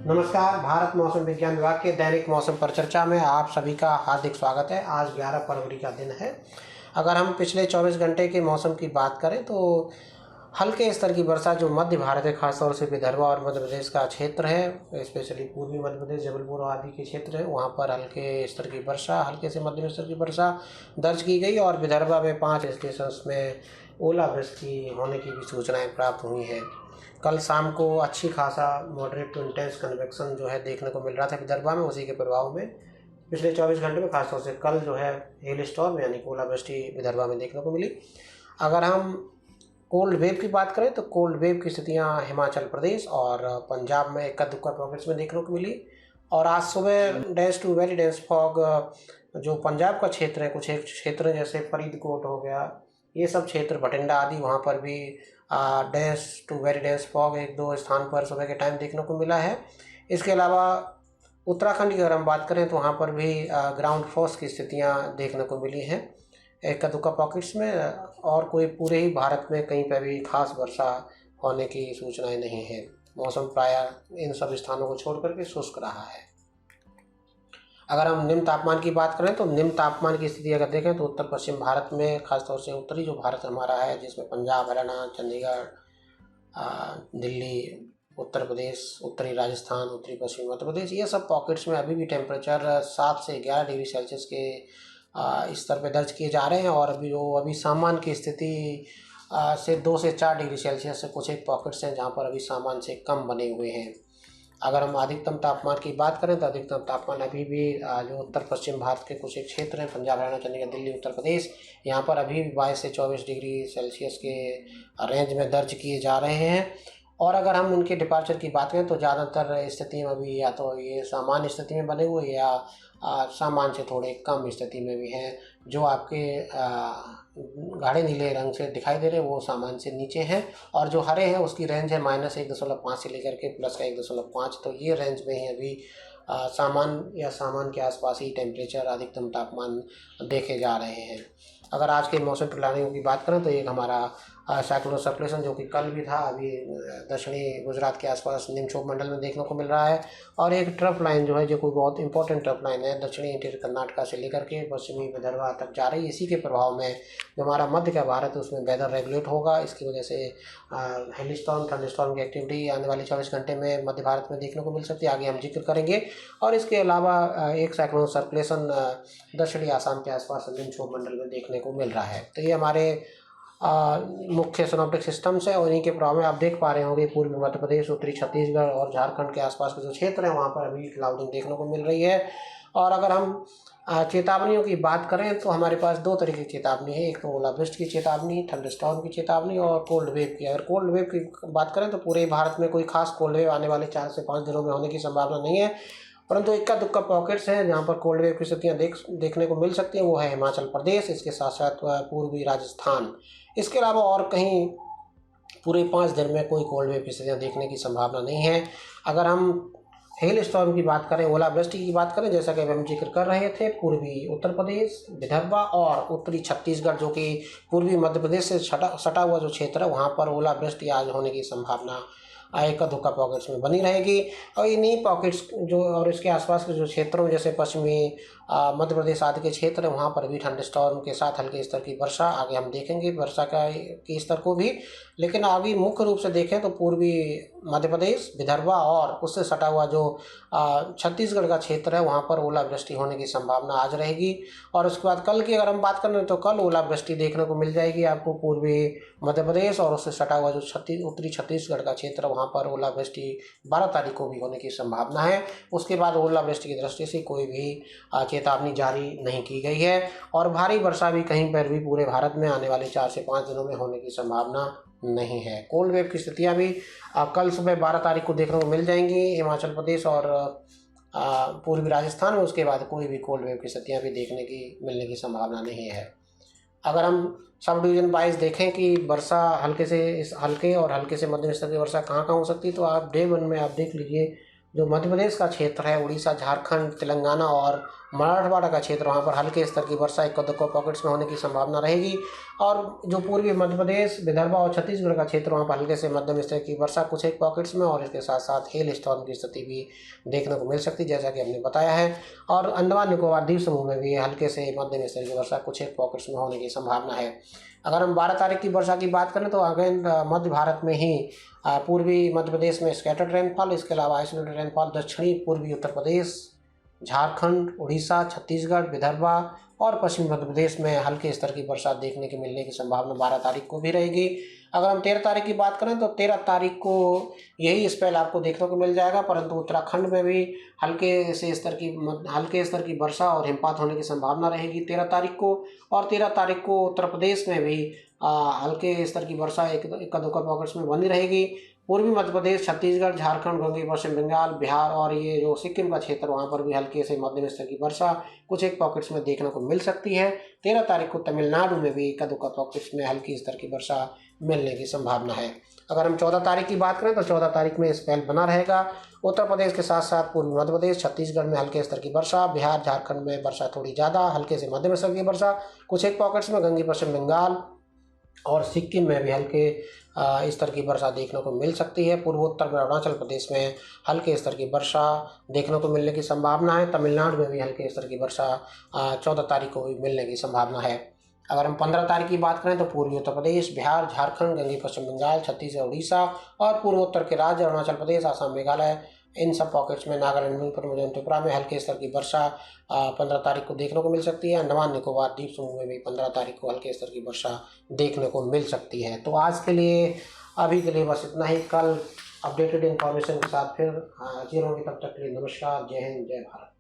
नमस्कार। भारत मौसम विज्ञान विभाग के दैनिक मौसम पर चर्चा में आप सभी का हार्दिक स्वागत है। आज 11 फरवरी का दिन है। अगर हम पिछले 24 घंटे के मौसम की बात करें तो हल्के स्तर की वर्षा जो मध्य भारत है, खासतौर से विदर्भ और मध्य प्रदेश का क्षेत्र है, स्पेशली पूर्वी मध्य प्रदेश, जबलपुर आदि के क्षेत्र है, वहाँ पर हल्के स्तर की वर्षा, हल्के से मध्यम स्तर की वर्षा दर्ज की गई। और विदर्भ में 5 स्टेशंस में ओलावृष्टि होने की भी सूचनाएं प्राप्त हुई हैं। कल शाम को अच्छी खासा मॉडरेट टू इंटेंस कन्वेक्शन जो है देखने को मिल रहा था विदर्भ में। उसी के प्रभाव में पिछले 24 घंटे में खासतौर से कल जो है हेल स्टॉर्म यानी ओलावृष्टि विदर्भ में देखने को मिली। अगर हम कोल्ड वेव की बात करें तो कोल्ड वेव की स्थितियां हिमाचल प्रदेश और पंजाब में इक्का दुक्का पॉकेट्स में देखने को मिली। और आज सुबह dense to very dense fog जो पंजाब का क्षेत्र है, कुछ एक क्षेत्र जैसे फरीदकोट हो गया, ये सब क्षेत्र, भटिंडा आदि, वहाँ पर भी dense to very dense fog एक दो स्थान पर सुबह के टाइम देखने को मिला है। इसके अलावा उत्तराखंड की अगर हम बात करें तो वहाँ पर भी ग्राउंड फोर्स की स्थितियाँ देखने को मिली हैं इक्का दुक्का पॉकेट्स में। और कोई पूरे ही भारत में कहीं पर भी खास वर्षा होने की सूचनाएं नहीं है। मौसम प्रायः इन सब स्थानों को छोड़ करके शुष्क रहा है। अगर हम निम्न तापमान की बात करें तो निम्न तापमान की स्थिति अगर देखें तो उत्तर पश्चिम भारत में, खासतौर से उत्तरी जो भारत हमारा है, जिसमें पंजाब, हरियाणा, चंडीगढ़, दिल्ली, उत्तर प्रदेश, उत्तरी राजस्थान, उत्तरी पश्चिमी मध्य प्रदेश, ये सब पॉकेट्स में अभी भी टेम्परेचर 7 से 11 डिग्री सेल्सियस के स्तर पर दर्ज किए जा रहे हैं। और अभी सामान्य की स्थिति से 2 से 4 डिग्री सेल्सियस से कुछ एक पॉकेट्स हैं जहाँ पर अभी सामान्य से कम बने हुए हैं। अगर हम अधिकतम तापमान की बात करें तो अधिकतम तापमान अभी भी जो उत्तर पश्चिम भारत के कुछ एक क्षेत्र हैं, पंजाब, हरियाणा, चंडीगढ़, दिल्ली, उत्तर प्रदेश, यहाँ पर अभी भी 22 से 24 डिग्री सेल्सियस के रेंज में दर्ज किए जा रहे हैं। और अगर हम उनके डिपार्चर की बात करें तो ज़्यादातर स्थिति में अभी या तो ये सामान्य स्थिति में बने हुए या सामान्य से थोड़े कम स्थिति में भी हैं। जो आपके गाढ़े नीले रंग से दिखाई दे रहे हैं वो सामान्य से नीचे हैं, और जो हरे हैं उसकी रेंज है -1.5 से लेकर के +1.5। तो ये रेंज में ही अभी सामान्य या सामान्य के आसपास ही टेम्परेचर, अधिकतम तापमान देखे जा रहे हैं। अगर आज के मौसम प्रणालियों की बात करें तो एक हमारा साइक्लोनिक सर्कुलेशन जो कि कल भी था, अभी दक्षिणी गुजरात के आसपास निम्नक्षोभ मंडल में देखने को मिल रहा है। और एक ट्रफ लाइन जो है, जो कोई बहुत इंपॉर्टेंट ट्रफ लाइन है, दक्षिणी इंटीरियर कर्नाटका से लेकर के पश्चिमी विदर्भ तक जा रही है। इसी के प्रभाव में जो हमारा मध्य का भारत है उसमें वेदर रेगुलेट होगा। इसकी वजह से हेल स्टॉर्म, थंडर स्टॉर्म की एक्टिविटी आने वाले 24 घंटे में मध्य भारत में देखने को मिल सकती है। आगे हम जिक्र करेंगे। और इसके अलावा एक साइक्लोनिक सर्कुलेशन दक्षिणी आसाम के आसपास निम्नक्षोभ मंडल में देखने को मिल रहा है। तो ये हमारे मुख्य सिनोप्टिक सिस्टम्स है, और इन्हीं के प्रभाव में आप देख पा रहे होंगे पूर्वी मध्य प्रदेश, उत्तरी छत्तीसगढ़ और झारखंड के आसपास के जो क्षेत्र हैं वहाँ पर अभी क्लाउडिंग देखने को मिल रही है। और अगर हम चेतावनियों की बात करें तो हमारे पास 2 तरह की चेतावनी है। एक तो ओलावृष्टि की चेतावनी, थंडरस्टॉर्म की चेतावनी, और कोल्ड वेव की। अगर कोल्ड वेव की बात करें तो पूरे भारत में कोई खास कोल्ड वेव आने वाले 4 से 5 दिनों में होने की संभावना नहीं है, परंतु इक्का दुक्का पॉकेट्स हैं जहाँ पर कोल्ड वेव की स्थितियाँ देखने को मिल सकती हैं। वो है हिमाचल प्रदेश, इसके साथ साथ पूर्वी राजस्थान। इसके अलावा और कहीं पूरे 5 दिन में कोई कोल्ड वेव की स्थितियाँ देखने की संभावना नहीं है। अगर हम हेल स्टॉर्म की बात करें, ओलावृष्टि की बात करें, जैसा कि हम जिक्र कर रहे थे, पूर्वी उत्तर प्रदेश, विदर्भ और उत्तरी छत्तीसगढ़ जो कि पूर्वी मध्य प्रदेश से सटा हुआ जो क्षेत्र है, वहाँ पर ओलावृष्टि आज होने की संभावना इक्का दुक्का पॉकेट्स में बनी रहेगी। और इन्हीं पॉकेट्स जो और इसके आसपास के जो क्षेत्रों जैसे पश्चिमी मध्य प्रदेश आदि के क्षेत्र हैं वहाँ पर भी थंडरस्टॉर्म के साथ हल्के स्तर की वर्षा, आगे हम देखेंगे वर्षा के स्तर को भी। लेकिन आगे मुख्य रूप से देखें तो पूर्वी मध्य प्रदेश, विदर्भ और उससे सटा हुआ जो छत्तीसगढ़ का क्षेत्र है वहाँ पर ओलावृष्टि होने की संभावना आज रहेगी। और उसके बाद कल की अगर हम बात करें तो कल ओलावृष्टि देखने को मिल जाएगी आपको पूर्वी मध्य प्रदेश और उससे सटा हुआ जो उत्तरी छत्तीसगढ़ का क्षेत्र, वहाँ पर ओलावृष्टि 12 तारीख को भी होने की संभावना है। उसके बाद ओलावृष्टि की दृष्टि से कोई भी चेतावनी जारी नहीं की गई है। और भारी वर्षा भी कहीं पर भी पूरे भारत में आने वाले 4 से 5 दिनों में होने की संभावना नहीं है। कोल्ड वेव की स्थितियाँ भी कल सुबह 12 तारीख को देखने को मिल जाएंगी हिमाचल प्रदेश और पूर्वी राजस्थान में। उसके बाद कोई भी कोल्ड वेव की स्थितियाँ भी मिलने की संभावना नहीं है। अगर हम सब डिवीज़न वाइज देखें कि वर्षा हल्के से मध्यम स्तर की वर्षा कहाँ हो सकती है, तो आप डे 1 में आप देख लीजिए जो मध्य प्रदेश का क्षेत्र है, उड़ीसा, झारखंड, तेलंगाना और मराठवाड़ा का क्षेत्र वहाँ पर हल्के स्तर की वर्षा एक दो पॉकेट्स में होने की संभावना रहेगी। और जो पूर्वी मध्य प्रदेश, विदर्भ और छत्तीसगढ़ का क्षेत्र वहाँ पर हल्के से मध्यम स्तर की वर्षा कुछ एक पॉकेट्स में, और इसके साथ साथ हेल स्टॉर्म की स्थिति भी देखने को मिल सकती है, जैसा कि हमने बताया है। और अंडमान निकोबार द्वीप समूह में भी हल्के से मध्यम स्तर की वर्षा कुछ एक पॉकेट्स में होने की संभावना है। अगर हम 12 तारीख की वर्षा की बात करें तो अगेन मध्य भारत में ही पूर्वी मध्य प्रदेश में स्कैटर्ड रेनफॉल, इसके अलावा आइसोलेटेड रेनफॉल दक्षिणी पूर्वी उत्तर प्रदेश, झारखंड, उड़ीसा, छत्तीसगढ़, विदर्भा और पश्चिमी मध्य प्रदेश में हल्के स्तर की वर्षा देखने की मिलने की संभावना 12 तारीख को भी रहेगी। अगर हम 13 तारीख की बात करें तो 13 तारीख को यही स्पेल आपको देखने को मिल जाएगा, परंतु उत्तराखंड में भी हल्के स्तर की वर्षा और हिमपात होने की संभावना रहेगी 13 तारीख को। और 13 तारीख को उत्तर प्रदेश में भी हल्के स्तर की वर्षा एक दो पॉकेट्स में बनी रहेगी। पूर्वी मध्य प्रदेश, छत्तीसगढ़, झारखंड, गंगे पश्चिम बंगाल, बिहार और ये जो सिक्किम का क्षेत्र वहाँ पर भी हल्के से मध्यम स्तर की वर्षा कुछ एक पॉकेट्स में देखने को मिल सकती है। 13 तारीख को तमिलनाडु में भी एक दो पॉकेट्स में हल्की स्तर की वर्षा मिलने की संभावना है। अगर हम 14 तारीख की बात करें तो 14 तारीख में स्पेल बना रहेगा। उत्तर प्रदेश के साथ साथ पूर्वी मध्य प्रदेश, छत्तीसगढ़ में हल्के स्तर की वर्षा, बिहार, झारखंड में वर्षा थोड़ी ज़्यादा हल्के से मध्यम स्तर की वर्षा कुछ एक पॉकेट्स में, गंगे पश्चिम बंगाल और सिक्किम में भी हल्के स्तर की वर्षा देखने को मिल सकती है। पूर्वोत्तर में अरुणाचल प्रदेश में हल्के स्तर की वर्षा देखने को मिलने की संभावना है। तमिलनाडु में भी हल्के स्तर की वर्षा 14 तारीख को भी मिलने की संभावना है। अगर हम 15 तारीख की बात करें तो पूर्वी उत्तर प्रदेश, बिहार, झारखंड, गंगे पश्चिम बंगाल, छत्तीसगढ़, उड़ीसा और पूर्वोत्तर के राज्य अरुणाचल प्रदेश, असम, मेघालय, इन सब पॉकेट्स में, नागालैंड, मणिपुर, मिजोरम, त्रिपुरा में हल्के स्तर की वर्षा 15 तारीख को देखने को मिल सकती है। अंडमान निकोबार द्वीप समूह में भी 15 तारीख को हल्के स्तर की वर्षा देखने को मिल सकती है। तो आज के लिए अभी के लिए बस इतना ही। कल अपडेटेड इन्फॉर्मेशन के साथ फिर हाजिर होंगे, तब तक के लिए नमस्कार, जय हिंद, जय भारत।